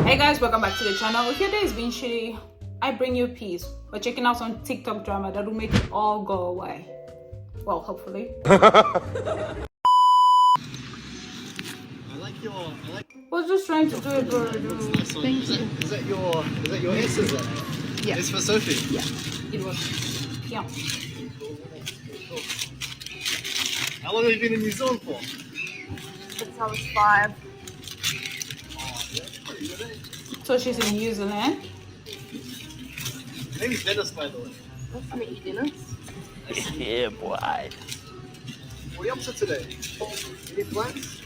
Hey guys, welcome back to the channel. If your day is being shitty, I bring you peace. We're checking out some TikTok drama that will make it all go away. Well, hopefully. We're just trying to do it, bro. Thank you. Is that your S, is it? Yeah. It's for Sophie? Yeah. It was. Yeah. How long have you been in New Zealand for? Since I was 5. So she's in New Zealand. Maybe Dennis, by the way. What's to meet you, Dennis? Yeah, boy. What are you up to today? Any plans?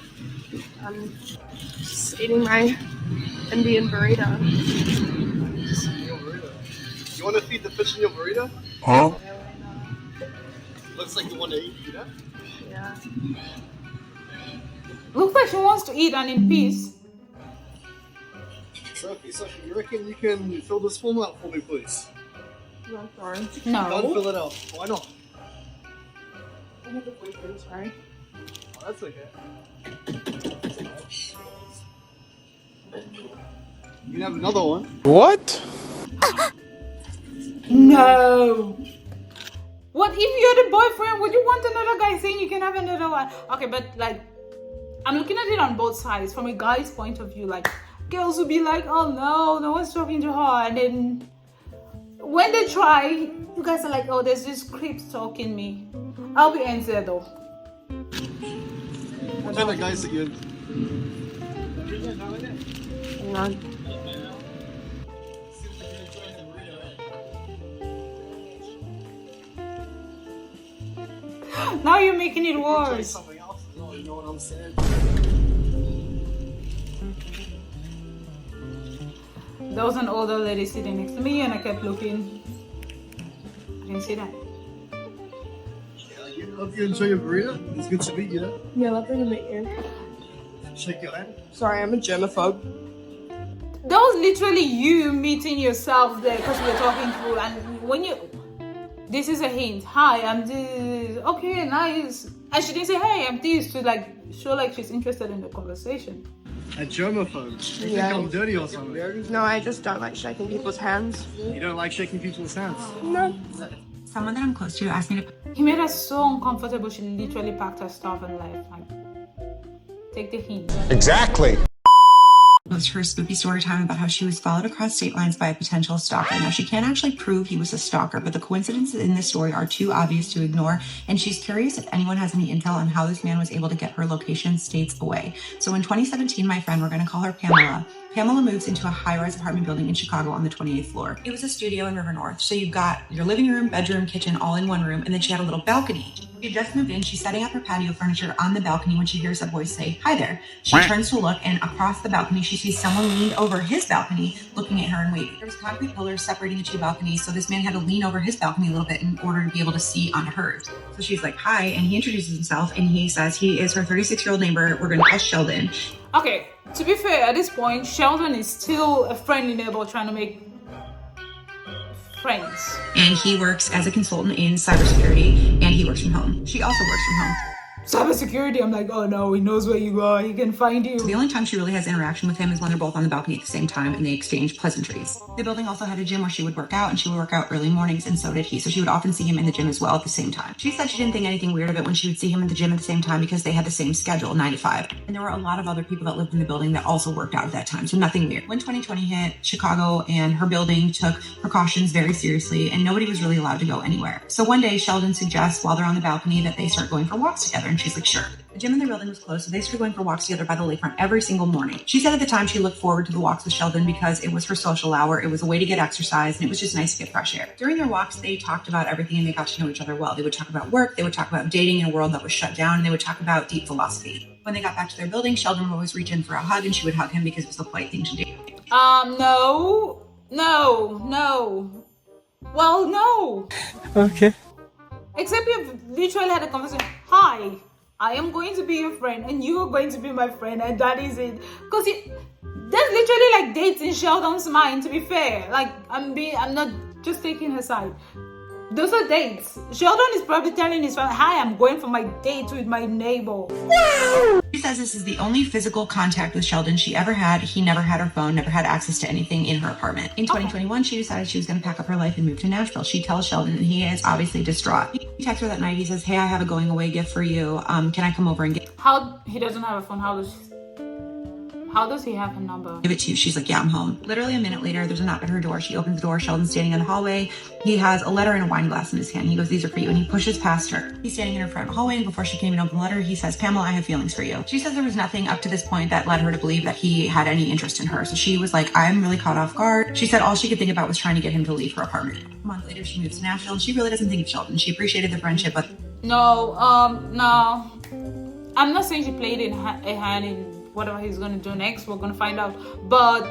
I'm just eating my Indian burrito. Your burrito. You want to feed the fish in your burrito? Huh? Looks like you want to eat, you know? Yeah. Looks like she wants to eat and in peace. Sophie, you reckon you can fill this form out for me, please? No, sorry. Don't No. fill it out. Why not? I have a boyfriend, sorry. Oh, that's okay. You can have another one. What? No. What if you're the boyfriend? Would you want another guy saying you can have another one? Okay, but like, I'm looking at it on both sides. From a guy's point of view, like, girls will be like, oh no one's talking to her. And then when they try, you guys are like, oh, there's this creep stalking me. I'll be answered though. What kind of guys that you... No. Now you're making it Try worse. something else as well, you know what I'm saying? There was an older lady sitting next to me and I kept looking. I didn't see that. Yeah, hope you enjoy your burrito. It's good to meet you. Yeah, lovely to meet you. Shake your hand. Sorry, I'm a germaphobe. That was literally you meeting yourself there because we were talking through. And when you, this is a hint. Hi, I'm this. Okay, nice. And she didn't say, hey, I'm this, to like show like she's interested in the conversation. A germaphobe. You Yeah. think I'm dirty or something? No, I just don't like shaking people's hands. You don't like shaking people's hands? No. Someone that I'm close to asked me to He made her so uncomfortable. She literally packed her stuff and left. Like, take the hint. Exactly. post her spooky story time about how she was followed across state lines by a potential stalker. Now, she can't actually prove he was a stalker, but the coincidences in this story are too obvious to ignore, and she's curious if anyone has any intel on how this man was able to get her location states away. So in 2017, my friend, we're going to call her Pamela, moves into a high-rise apartment building in Chicago on the 28th floor. It was a studio in River North, so you've got your living room, bedroom, kitchen, all in one room, and then she had a little balcony. She had just moved in. She's setting up her patio furniture on the balcony when she hears a voice say, "Hi there." She turns to look, and across the balcony, she sees someone leaned over his balcony, looking at her and waving. There was concrete pillars separating the two balconies, so this man had to lean over his balcony a little bit in order to be able to see onto hers. So she's like, "Hi," and he introduces himself, and he says he is her 36-year-old neighbor. We're going to call Sheldon. Okay, to be fair, at this point, Sheldon is still a friendly neighbor trying to make friends. And he works as a consultant in cybersecurity, and he works from home. She also works from home. Cybersecurity, I'm like, oh no, he knows where you are, he can find you. The only time she really has interaction with him is when they're both on the balcony at the same time and they exchange pleasantries. The building also had a gym where she would work out, and she would work out early mornings, and so did he. So she would often see him in the gym as well at the same time. She said she didn't think anything weird of it when she would see him in the gym at the same time because they had the same schedule, 9 to 5. And there were a lot of other people that lived in the building that also worked out at that time, so nothing weird. When 2020 hit, Chicago and her building took precautions very seriously, and nobody was really allowed to go anywhere. So one day, Sheldon suggests while they're on the balcony that they start going for walks together, and she's like, sure. The gym in their building was closed, so they started going for walks together by the lakefront every single morning. She said at the time she looked forward to the walks with Sheldon because it was her social hour, it was a way to get exercise, and it was just nice to get fresh air. During their walks, they talked about everything and they got to know each other well. They would talk about work, they would talk about dating in a world that was shut down, and they would talk about deep philosophy. When they got back to their building, Sheldon would always reach in for a hug, and she would hug him because it was the polite thing to do. No. Well, no. Okay. Except you've literally had a conversation. Hi, I am going to be your friend and you are going to be my friend, and that is it. Because that's literally like dates in Sheldon's mind, to be fair. Like, I'm not just taking her side. Those are dates. Sheldon is probably telling his friend, hi, I'm going for my date with my neighbor. She says this is the only physical contact with Sheldon she ever had. He never had her phone, never had access to anything in her apartment. In 2021, she decided she was going to pack up her life and move to Nashville. She tells Sheldon, and he is obviously distraught. He texts her that night. He says, hey, I have a going away gift for you. Can I come over and How he doesn't have a phone? How does he have a number? give it to you? She's like, yeah, I'm home. Literally a minute later, there's a knock at her door. She opens the door. Sheldon's standing in the hallway. He has a letter and a wine glass in his hand. He goes, these are for you. And he pushes past her. He's standing in her front hallway. And before she can even open the letter, he says, Pamela, I have feelings for you. She says there was nothing up to this point that led her to believe that he had any interest in her. So she was like, I'm really caught off guard. She said all she could think about was trying to get him to leave her apartment. A month later, she moves to Nashville. And she really doesn't think of Sheldon. She appreciated the friendship, but No. I'm not saying she played a hand in whatever he's gonna do next. We're gonna find out. But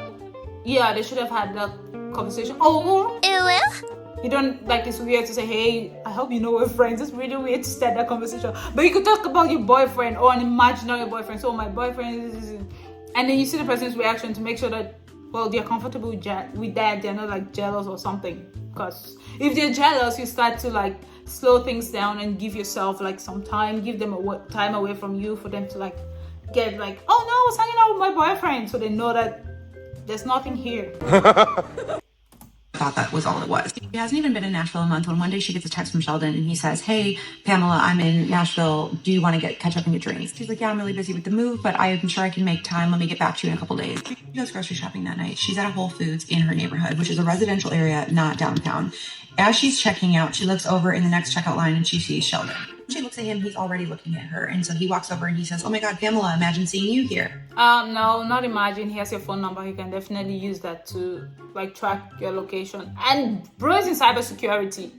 yeah, they should have had that conversation. You don't like, it's weird to say, hey, I hope you know we're friends. It's really weird to start that conversation. But you could talk about your boyfriend or an imaginary boyfriend. So my boyfriend is, and then you see the person's reaction to make sure that, well, they're comfortable with that. They're not like jealous or something. Because if they're jealous, you start to like slow things down and give yourself like some time. Give them time away from you for them to like get like, oh no, I was hanging out with my boyfriend. So they know that there's nothing here. thought that was all it was. She hasn't even been in Nashville a month when one day she gets a text from Sheldon and he says, hey, Pamela, I'm in Nashville. Do you want to catch up and get drinks? She's like, yeah, I'm really busy with the move, but I'm sure I can make time. Let me get back to you in a couple days. She goes grocery shopping that night. She's at a Whole Foods in her neighborhood, which is a residential area, not downtown. As she's checking out, she looks over in the next checkout line and she sees Sheldon. She looks at him, he's already looking at her. And so he walks over and he says, oh my God, Pamela, imagine seeing you here. No, not imagine. He has your phone number. He can definitely use that to like track your location. And bro is in cybersecurity.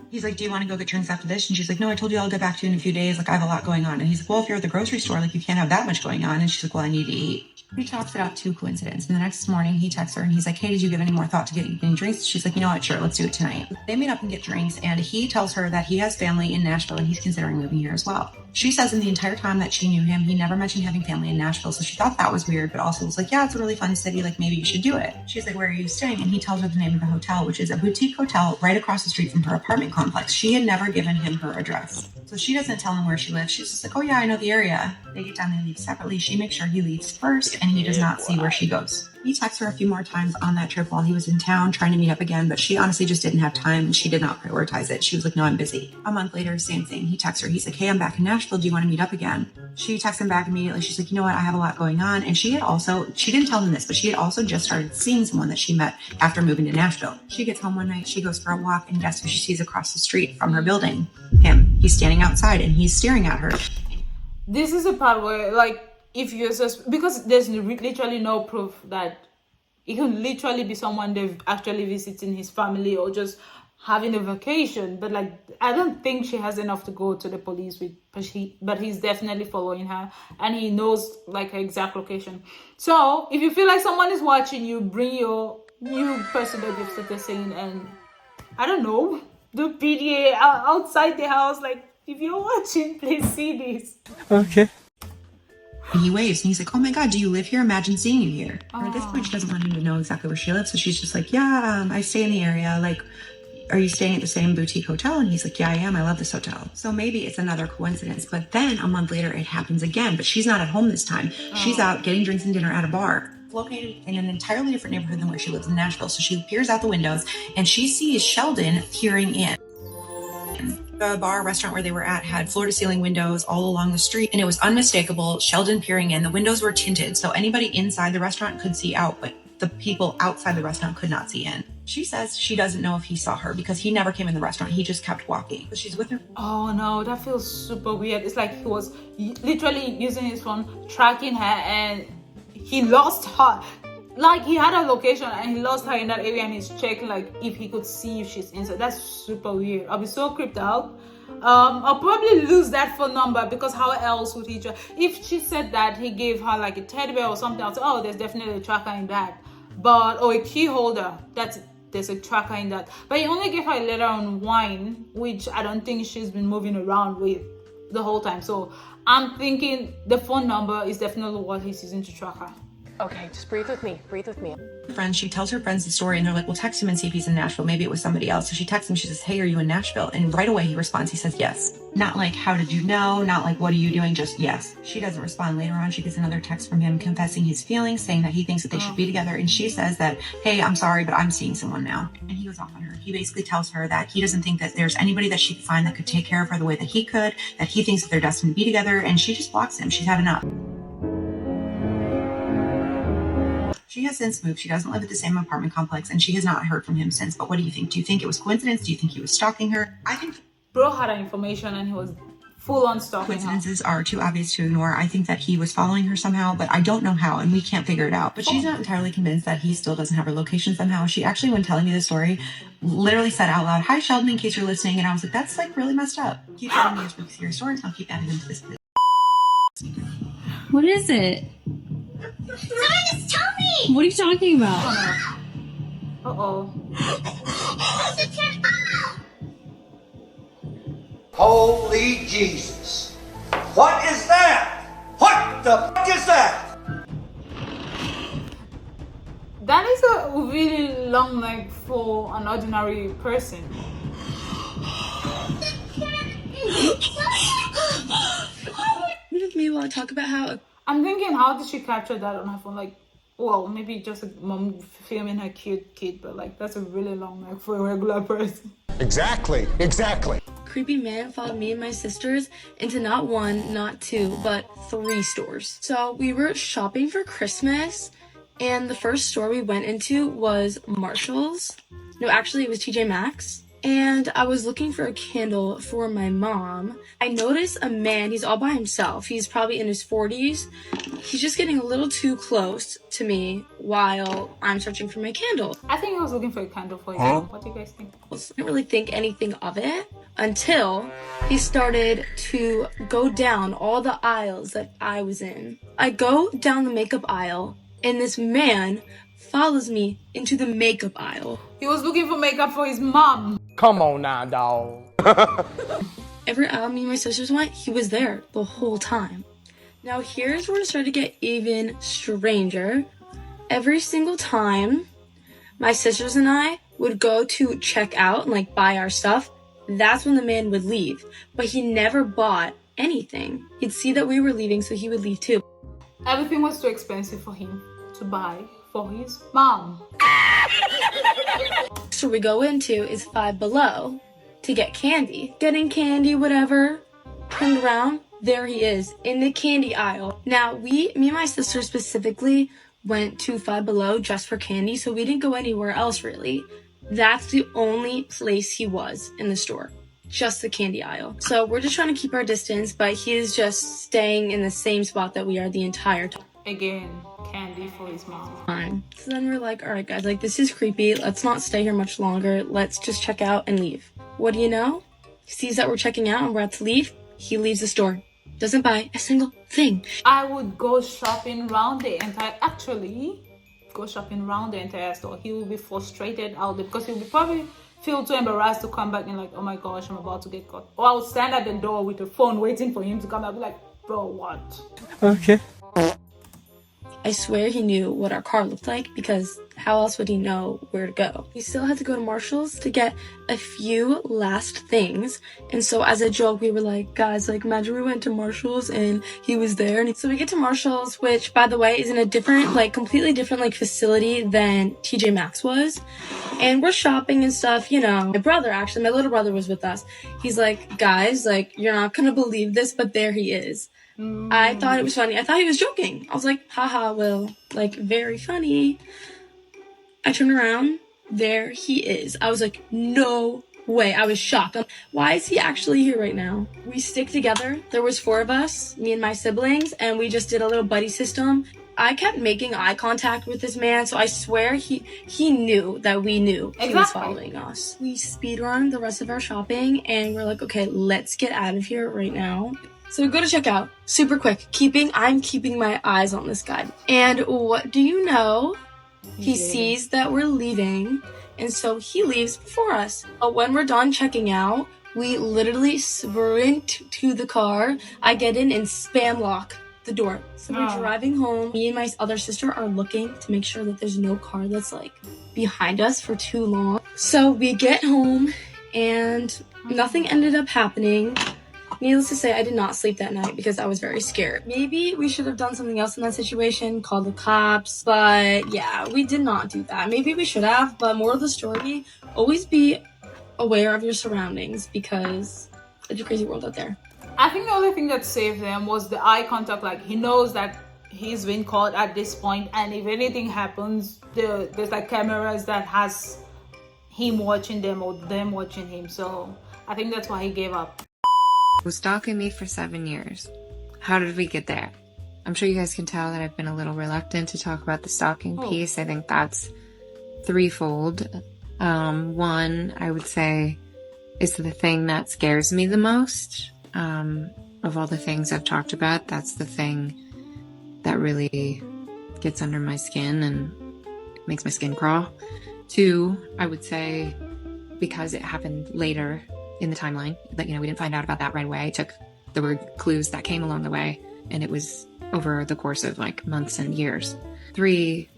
He's like, do you want to go get drinks after this? And she's like, no, I told you I'll get back to you in a few days. Like, I have a lot going on. And he's like, well, if you're at the grocery store, like, you can't have that much going on. And she's like, well, I need to eat. He chalks it out to coincidence. And the next morning, he texts her and he's like, hey, did you give any more thought to getting drinks? She's like, you know what? Sure, let's do it tonight. They meet up and get drinks. And he tells her that he has family in Nashville and he's considering moving here as well. She says in the entire time that she knew him, he never mentioned having family in Nashville. So she thought that was weird, but also was like, yeah, it's a really fun city. Like, maybe you should do it. She's like, where are you staying? And he tells her the name of the hotel, which is a boutique hotel right across the street from her apartment complex. She had never given him her address. So she doesn't tell him where she lives. She's just like, oh yeah, I know the area. They get down there and leave separately. She makes sure he leaves first and he does not see where she goes. He texts her a few more times on that trip while he was in town trying to meet up again, but she honestly just didn't have time and she did not prioritize it. She was like, no, I'm busy. A month later, same thing. He texts her. He's like, hey, I'm back in Nashville. Do you want to meet up again? She texts him back immediately. She's like, you know what? I have a lot going on. And she didn't tell him this, but she had also just started seeing someone that she met after moving to Nashville. She gets home one night. She goes for a walk and guess who she sees across the street from her building? Him. He's standing outside and he's staring at her. This is a part where, like, if you're because there's literally no proof that it can literally be someone they've actually visiting his family or just having a vacation. But like, I don't think she has enough to go to the police with, but he's definitely following her and he knows like her exact location. So if you feel like someone is watching you, bring your new person that you've started seeing and I don't know, do PDA outside the house. Like, if you're watching, please see this. Okay. And he waves and he's like, oh my God, do you live here? Imagine seeing you here. And at this point, she doesn't want him to know exactly where she lives. So she's just like, yeah, I stay in the area. Like, are you staying at the same boutique hotel? And he's like, yeah, I am. I love this hotel. So maybe it's another coincidence. But then a month later, it happens again. But she's not at home this time. She's out getting drinks and dinner at a bar. Located in an entirely different neighborhood than where she lives in Nashville. So she peers out the windows and she sees Sheldon peering in. The bar restaurant where they were at had floor-to-ceiling windows all along the street, and it was unmistakable. Sheldon peering in. The windows were tinted, so anybody inside the restaurant could see out, but the people outside the restaurant could not see in. She says she doesn't know if he saw her because he never came in the restaurant. He just kept walking. So she's with her. Oh no, that feels super weird. It's like he was literally using his phone, tracking her, and he lost her. Like, he had a location and he lost her in that area and he's checking like if he could see if she's inside. That's super weird. I'll be so creeped out. I'll probably lose that phone number because how else would he try? If she said that he gave her like a teddy bear or something, I'll say, oh, there's definitely a tracker in that. But, or a key holder, there's a tracker in that. But he only gave her a letter on wine, which I don't think she's been moving around with the whole time. So I'm thinking the phone number is definitely what he's using to track her. Okay, just breathe with me. Breathe with me. Friends, she tells her friends the story and they're like, well, text him and see if he's in Nashville. Maybe it was somebody else. So she texts him. She says, hey, are you in Nashville? And right away he responds. He says, yes. Not like, how did you know? Not like, what are you doing? Just yes. She doesn't respond. Later on, she gets another text from him confessing his feelings, saying that he thinks that they should be together. And she says that, hey, I'm sorry, but I'm seeing someone now. And he goes off on her. He basically tells her that he doesn't think that there's anybody that she could find that could take care of her the way that he could, that he thinks that they're destined to be together. And she just blocks him. She's had enough. She has since moved. She doesn't live at the same apartment complex, and she has not heard from him since. But what do you think? Do you think it was coincidence? Do you think he was stalking her? I think Bro had that information and he was full on stalking her. Coincidences are too obvious to ignore. I think that he was following her somehow, but I don't know how, and we can't figure it out. But she's not entirely convinced that he still doesn't have her location somehow. She actually, when telling me this story, literally said out loud, hi, Sheldon, in case you're listening. And I was like, that's like really messed up. Keep telling me your serious stories, and I'll keep adding them to this. What is it? Someone just tell me! What are you talking about? Uh-oh. Holy Jesus. What is that? What the fuck is that? That is a really long neck for an ordinary person. Me want to talk about how I'm thinking, how did she capture that on her phone? Like, well, maybe just a mom filming her cute kid, but like, that's a really long neck for a regular person. Exactly. creepy man followed me and my sisters into not one, not two, but 3 stores. So we were shopping for Christmas, and the first store we went into was Marshall's. No, actually it was TJ Maxx. And I was looking for a candle for my mom. I noticed a man, he's all by himself. He's probably in his 40s. He's just getting a little too close to me while I'm searching for my candle. I think I was looking for a candle for you. What do you guys think? I didn't really think anything of it until he started to go down all the aisles that I was in. I go down the makeup aisle, and this man follows me into the makeup aisle. He was looking for makeup for his mom. Come on now, dog. Every aisle me and my sisters went, he was there the whole time. Now here's where it started to get even stranger. Every single time my sisters and I would go to check out and like buy our stuff, that's when the man would leave. But he never bought anything. He'd see that we were leaving, so he would leave too. Everything was too expensive for him to buy for his mom. So we go into is Five Below to get candy. Getting candy, whatever. Turned around, there he is in the candy aisle. Now me and my sister specifically went to Five Below just for candy, so we didn't go anywhere else really. That's the only place he was in the store. Just the candy aisle. So we're just trying to keep our distance, but he is just staying in the same spot that we are the entire time. Again, candy for his mom. So then we're like, all right guys, like this is creepy. Let's not stay here much longer. Let's just check out and leave. What do you know? He sees that we're checking out and we're about to leave. He leaves the store. Doesn't buy a single thing. I would go shopping around the entire, store. He will be frustrated out there because he will probably feel too embarrassed to come back and like, oh my gosh, I'm about to get caught. Or I'll stand at the door with the phone waiting for him to come. I'll be like, bro, what? Okay. I swear he knew what our car looked like because how else would he know where to go? We still had to go to Marshall's to get a few last things. And so as a joke, we were like, guys, like imagine we went to Marshall's and he was there. And so we get to Marshall's, which by the way is in a different, like completely different like facility than TJ Maxx was. And we're shopping and stuff, you know. My little brother was with us. He's like, guys, like you're not gonna believe this, but there he is. I thought it was funny. I thought he was joking. I was like, haha, Will, like very funny. I turn around, there he is. I was like, no way. I was shocked. Why is he actually here right now? We stick together. There was 4 of us, me and my siblings, and we just did a little buddy system. I kept making eye contact with this man, so I swear he knew that we knew he was following us. We speedrun the rest of our shopping, and we're like, okay, let's get out of here right now. So we go to check out, super quick, I'm keeping my eyes on this guy. And what do you know? He sees that we're leaving, and so he leaves before us. But when we're done checking out, we literally sprint to the car. I get in and spam lock the door. So we're driving home. Me and my other sister are looking to make sure that there's no car that's like behind us for too long. So we get home and nothing ended up happening. Needless to say, I did not sleep that night because I was very scared. Maybe we should have done something else in that situation, called the cops, but yeah, we did not do that. Maybe we should have, but more of the story, always be aware of your surroundings because it's a crazy world out there. I think the only thing that saved them was the eye contact. Like, he knows that he's been caught at this point, and if anything happens, there's like cameras that has him watching them or them watching him. So I think that's why he gave up. Was stalking me for 7 years. How did we get there? I'm sure you guys can tell that I've been a little reluctant to talk about the stalking piece. I think that's threefold. One, I would say, is the thing that scares me the most. Of all the things I've talked about, that's the thing that really gets under my skin and makes my skin crawl. Two, I would say, because it happened later in the timeline, that, we didn't find out about that right away. There were clues that came along the way, and it was over the course of like months and years. Three,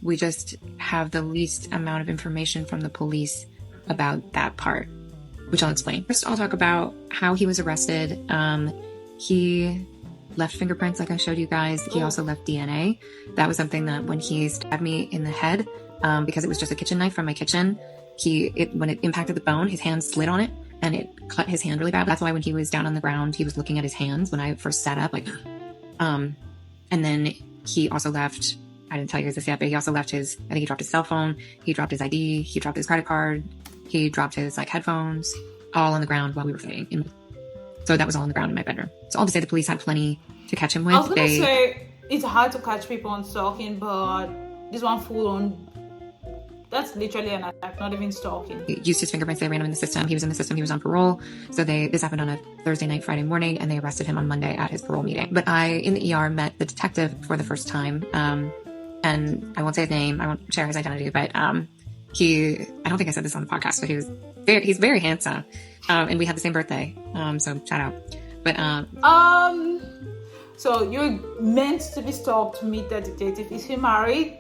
we just have the least amount of information from the police about that part, which I'll explain. First, I'll talk about how he was arrested. He left fingerprints, like I showed you guys. He also left DNA. That was something that when he stabbed me in the head, because it was just a kitchen knife from my kitchen, when it impacted the bone, his hand slid on it, and it cut his hand really bad. That's why when he was down on the ground, he was looking at his hands when I first sat up, and then he also left, I didn't tell you guys this yet, but he also left I think he dropped his cell phone, he dropped his ID, he dropped his credit card, he dropped his headphones, all on the ground while we were fighting. So that was all on the ground in my bedroom. So all to say, the police had plenty to catch him with. I was gonna say, it's hard to catch people on stalking, but this one full on, that's literally an attack, not even stalking. He used his fingerprints, they ran him in the system. He was in the system, he was on parole. So this happened on a Thursday night, Friday morning, and they arrested him on Monday at his parole meeting. But I, in the ER, met the detective for the first time. And I won't say his name, I won't share his identity, but I don't think I said this on the podcast, but he's very handsome. And we had the same birthday. So shout out. But so you're meant to be stalked to meet the detective. Is he married?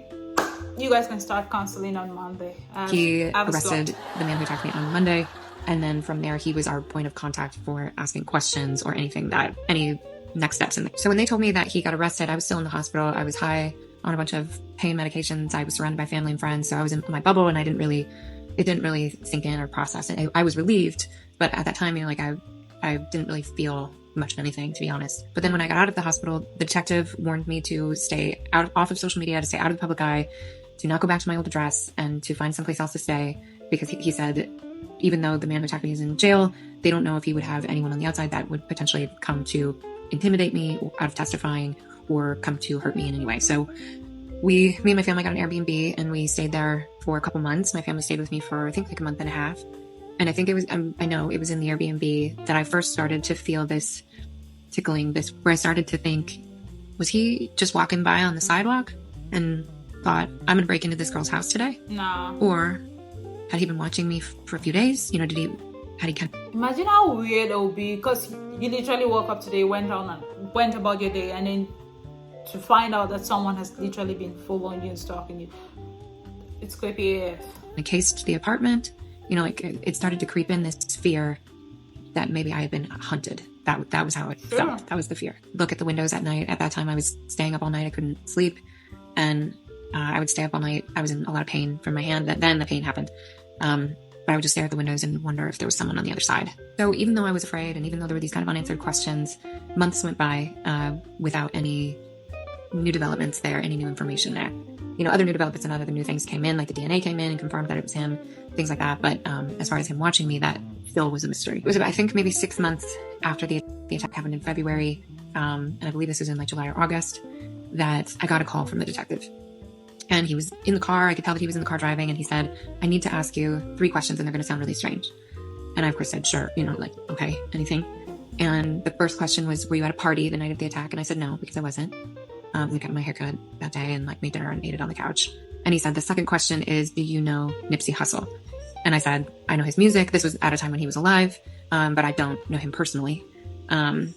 You guys can start counseling on Monday. He arrested the man who attacked me on Monday, and then from there he was our point of contact for asking questions or any next steps in there. So when they told me that he got arrested, I was still in the hospital. I was high on a bunch of pain medications. I was surrounded by family and friends, so I was in my bubble, and it didn't really sink in or process it. I was relieved, but at that time, I didn't really feel much of anything, to be honest. But then when I got out of the hospital, the detective warned me to stay off of social media, to stay out of the public eye, to not go back to my old address, and to find someplace else to stay, because he said, even though the man who attacked me is in jail, they don't know if he would have anyone on the outside that would potentially come to intimidate me out of testifying or come to hurt me in any way. So me and my family got an Airbnb, and we stayed there for a couple months. My family stayed with me for, I think, like a month and a half. And I think it was, I know it was in the Airbnb that I first started to feel this tickling, where I started to think, was he just walking by on the sidewalk and thought, I'm going to break into this girl's house today? No. Or had he been watching me for a few days? Had he kind of... Imagine how weird it would be, because you literally woke up today, went about your day, and then to find out that someone has literally been following you and stalking you. It's creepy AF. I cased the apartment. It started to creep in this fear that maybe I had been hunted. That was how it felt. That was the fear. Look at the windows at night. At that time, I was staying up all night. I couldn't sleep. And I would stay up all night. I was in a lot of pain from my hand. Then the pain happened. But I would just stare at the windows and wonder if there was someone on the other side. So even though I was afraid, and even though there were these kind of unanswered questions, months went by without any new developments there, any new information there. Other new developments and other new things came in, like the DNA came in and confirmed that it was him, things like that. But as far as him watching me, that still was a mystery. It was about, I think, maybe 6 months after the attack happened in February, and I believe this was in like July or August, that I got a call from the detective. And he was in the car. I could tell that he was in the car driving, and he said, I need to ask you 3 questions, and they're going to sound really strange. And I, of course, said, sure, okay, anything. And the first question was, were you at a party the night of the attack? And I said no, because I wasn't. I got my haircut that day and made dinner and ate it on the couch. And he said, the second question is, do you know Nipsey Hussle? And I said, I know his music. This was at a time when he was alive, but I don't know him personally. And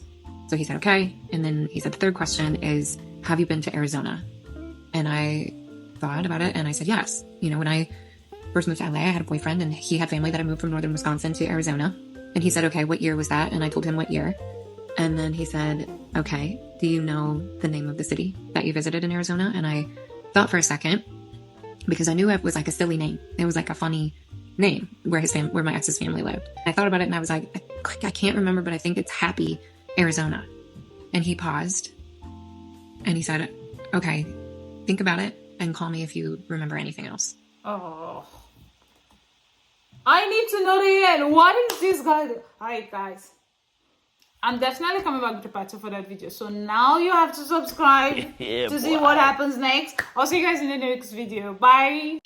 So he said, okay. And then he said, the third question is, have you been to Arizona? And I thought about it and I said, yes. You know, when I first moved to LA, I had a boyfriend and he had family that had moved from northern Wisconsin to Arizona. And he said, okay, what year was that? And I told him what year. And then he said, okay, do you know the name of the city that you visited in Arizona? And I thought for a second, because I knew it was like a silly name. It was like a funny name where where my ex's family lived. I thought about it and I was like, I can't remember, but I think it's Happy, Arizona. And he paused and he said, okay, think about it and call me if you remember anything else. Oh. I need to know the end. What is this guy do? Alright guys, I'm definitely coming back to part 2 for that video. So now you have to subscribe to see what happens next. I'll see you guys in the next video. Bye.